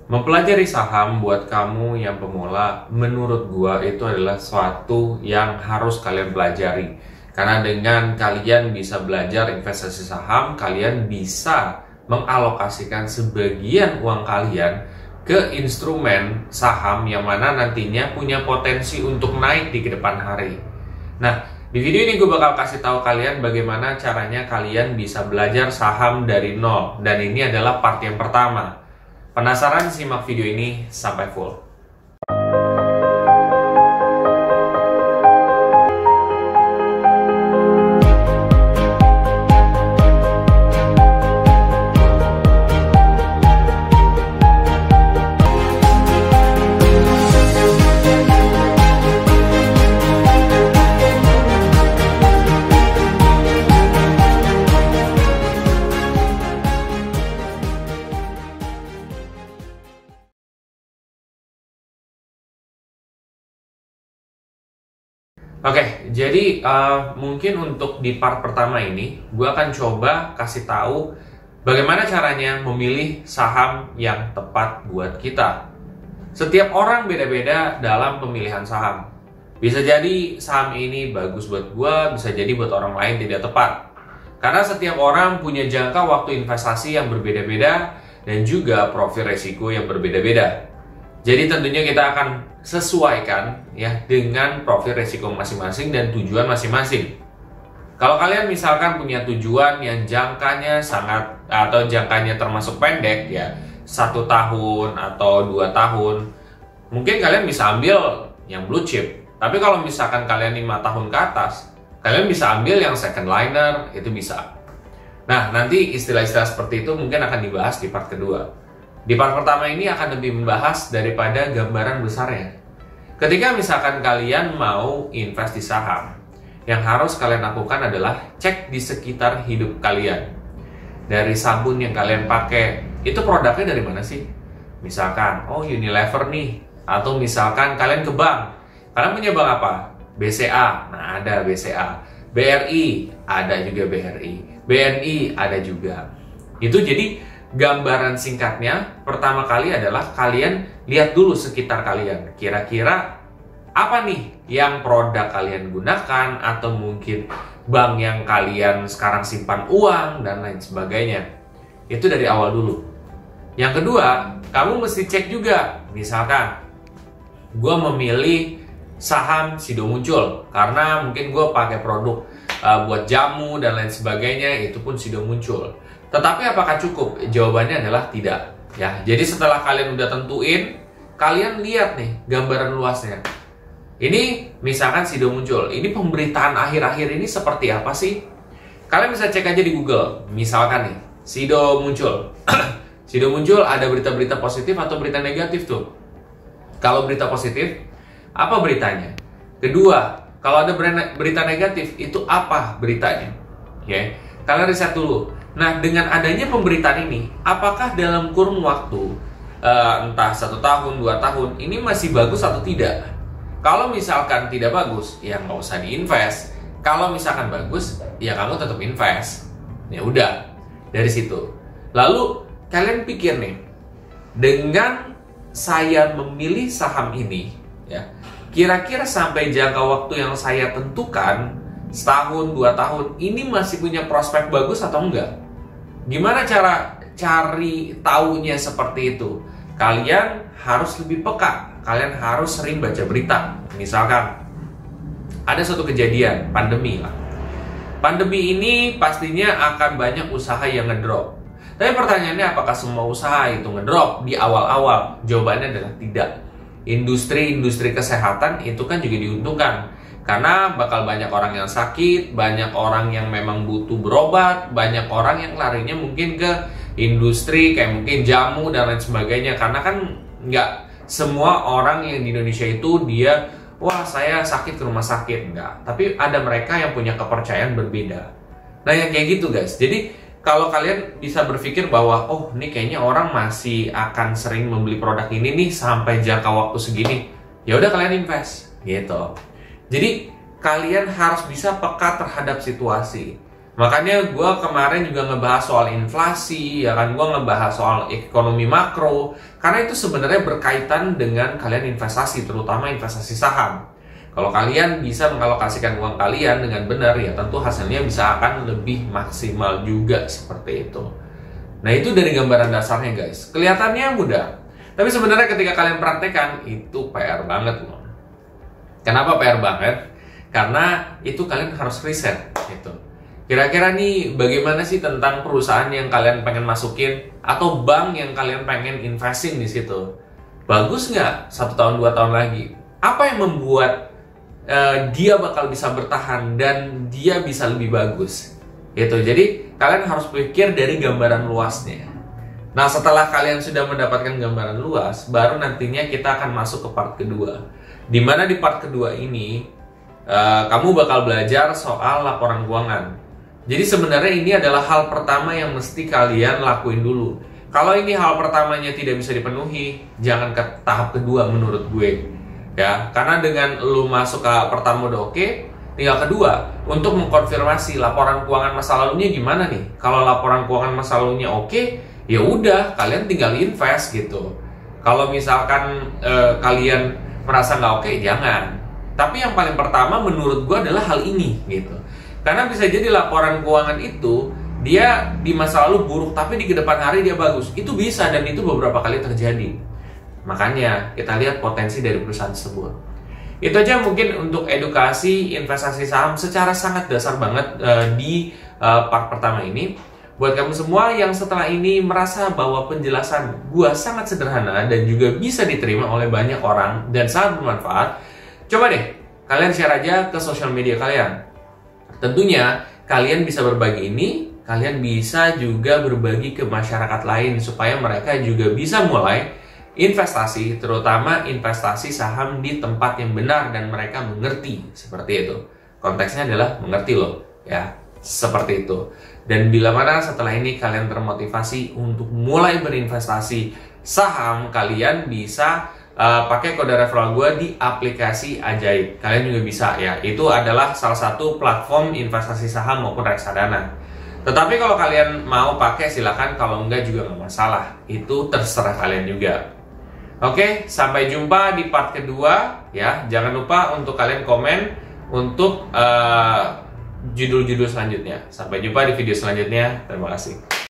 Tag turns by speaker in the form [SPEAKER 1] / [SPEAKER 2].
[SPEAKER 1] Mempelajari saham buat kamu yang pemula, menurut gua itu adalah suatu yang harus kalian pelajari. Karena dengan kalian bisa belajar investasi saham, kalian bisa mengalokasikan sebagian uang kalian ke instrumen saham yang mana nantinya punya potensi untuk naik di kedepan hari. Nah, di video ini gue bakal kasih tahu kalian bagaimana caranya kalian bisa belajar saham dari nol. Dan ini adalah part yang pertama. Penasaran? Simak video ini sampai full. Oke, jadi mungkin untuk di part pertama ini, gue akan coba kasih tahu bagaimana caranya memilih saham yang tepat buat kita. Setiap orang beda-beda dalam pemilihan saham. Bisa jadi saham ini bagus buat gue, bisa jadi buat orang lain tidak tepat. Karena setiap orang punya jangka waktu investasi yang berbeda-beda dan juga profil resiko yang berbeda-beda. Jadi tentunya kita akan sesuaikan ya dengan profil resiko masing-masing dan tujuan masing-masing. Kalau kalian misalkan punya tujuan yang jangkanya sangat atau jangkanya termasuk pendek ya 1 tahun atau 2 tahun, mungkin kalian bisa ambil yang blue chip. Tapi kalau misalkan kalian 5 tahun ke atas, kalian bisa ambil yang second liner, itu bisa. Nah, nanti istilah-istilah seperti itu mungkin akan dibahas di part kedua. Di part pertama ini akan lebih membahas daripada gambaran besarnya. Ketika misalkan kalian mau invest di saham, yang harus kalian lakukan adalah cek di sekitar hidup kalian. Dari sabun yang kalian pakai, itu produknya dari mana sih? Misalkan, oh Unilever nih. Atau misalkan kalian ke bank. Kalian punya bank apa? BCA, nah ada BCA. BRI, ada juga BRI. BNI, ada juga. Itu jadi gambaran singkatnya, pertama kali adalah kalian lihat dulu sekitar kalian. Kira-kira apa nih yang produk kalian gunakan, atau mungkin bank yang kalian sekarang simpan uang, dan lain sebagainya. Itu dari awal dulu. Yang kedua, kamu mesti cek juga. Misalkan, gue memilih saham Sido Muncul karena mungkin gue pakai produk buat jamu dan lain sebagainya, itu pun Sido Muncul. Tetapi apakah cukup? Jawabannya adalah tidak. Ya, jadi setelah kalian udah tentuin, kalian lihat nih gambaran luasnya. Ini misalkan Sido Muncul. Ini pemberitaan akhir-akhir ini seperti apa sih? Kalian bisa cek aja di Google. Misalkan nih, Sido Muncul. Sido Muncul ada berita-berita positif atau berita negatif tuh. Kalau berita positif, apa beritanya? Kedua, kalau ada berita negatif, itu apa beritanya? Oke, kalian riset dulu. Nah, dengan adanya pemberitaan ini, apakah dalam kurun waktu entah 1 tahun, 2 tahun, ini masih bagus atau tidak? Kalau misalkan tidak bagus, ya nggak usah diinvest. Kalau misalkan bagus, ya kamu tetap invest. Ya udah, dari situ. Lalu kalian pikir nih, dengan saya memilih saham ini, ya kira-kira sampai jangka waktu yang saya tentukan, setahun, 2 tahun, ini masih punya prospek bagus atau enggak? Gimana cara cari taunya seperti itu? Kalian harus lebih peka. Kalian harus sering baca berita. Misalkan, ada suatu kejadian, pandemi lah. Pandemi ini pastinya akan banyak usaha yang ngedrop. Tapi pertanyaannya, apakah semua usaha itu ngedrop di awal-awal? Jawabannya adalah tidak. Industri-industri kesehatan itu kan juga diuntungkan. Karena bakal banyak orang yang sakit, banyak orang yang memang butuh berobat, banyak orang yang larinya mungkin ke industri kayak mungkin jamu dan lain sebagainya. Karena kan nggak semua orang yang di Indonesia itu dia, wah saya sakit ke rumah sakit, nggak. Tapi ada mereka yang punya kepercayaan berbeda. Nah yang kayak gitu guys. Jadi kalau kalian bisa berpikir bahwa, oh ini kayaknya orang masih akan sering membeli produk ini nih sampai jangka waktu segini, ya udah kalian invest gitu. Jadi kalian harus bisa peka terhadap situasi. Makanya gue kemarin juga ngebahas soal inflasi, ya kan, gue ngebahas soal ekonomi makro, karena itu sebenarnya berkaitan dengan kalian investasi, terutama investasi saham. Kalau kalian bisa mengalokasikan uang kalian dengan benar, ya tentu hasilnya bisa akan lebih maksimal juga seperti itu. Nah, itu dari gambaran dasarnya guys. Kelihatannya mudah, tapi sebenarnya ketika kalian praktekkan itu PR banget loh. Kenapa PR banget? Karena itu kalian harus riset gitu. Kira-kira nih bagaimana sih tentang perusahaan yang kalian pengen masukin atau bank yang kalian pengen investin di situ? Bagus nggak 1 tahun 2 tahun lagi? Apa yang membuat dia bakal bisa bertahan dan dia bisa lebih bagus? Gitu. Jadi kalian harus pikir dari gambaran luasnya. Nah, setelah kalian sudah mendapatkan gambaran luas, baru nantinya kita akan masuk ke part kedua. Dimana di part kedua ini kamu bakal belajar soal laporan keuangan. Jadi sebenarnya ini adalah hal pertama yang mesti kalian lakuin dulu. Kalau ini hal pertamanya tidak bisa dipenuhi, jangan ke tahap kedua menurut gue. Ya, karena dengan lu masuk ke pertama udah oke, tinggal kedua untuk mengkonfirmasi laporan keuangan masa lalunya gimana nih. Kalau laporan keuangan masa lalunya oke, ya udah kalian tinggal invest gitu. Kalau misalkan kalian merasa nggak oke, jangan. Tapi yang paling pertama menurut gue adalah hal ini gitu. Karena bisa jadi laporan keuangan itu dia di masa lalu buruk, tapi di kedepan hari dia bagus. Itu bisa, dan itu beberapa kali terjadi. Makanya kita lihat potensi dari perusahaan tersebut. Itu aja mungkin untuk edukasi investasi saham secara sangat dasar banget di part pertama ini. Buat kamu semua yang setelah ini merasa bahwa penjelasan gua sangat sederhana dan juga bisa diterima oleh banyak orang dan sangat bermanfaat, coba deh kalian share aja ke sosial media kalian. Tentunya kalian bisa berbagi ini, kalian bisa juga berbagi ke masyarakat lain supaya mereka juga bisa mulai investasi, terutama investasi saham di tempat yang benar dan mereka mengerti seperti itu. Konteksnya adalah mengerti loh, ya, seperti itu. Dan bila mana setelah ini kalian termotivasi untuk mulai berinvestasi saham, kalian bisa pakai kode referral gue di aplikasi Ajaib. Kalian juga bisa ya. Itu adalah salah satu platform investasi saham maupun reksadana. Tetapi kalau kalian mau pakai silahkan, kalau enggak juga nggak masalah. Itu terserah kalian juga. Oke, sampai jumpa di part kedua ya. Jangan lupa untuk kalian komen untuk judul-judul selanjutnya. Sampai jumpa di video selanjutnya. Terima kasih.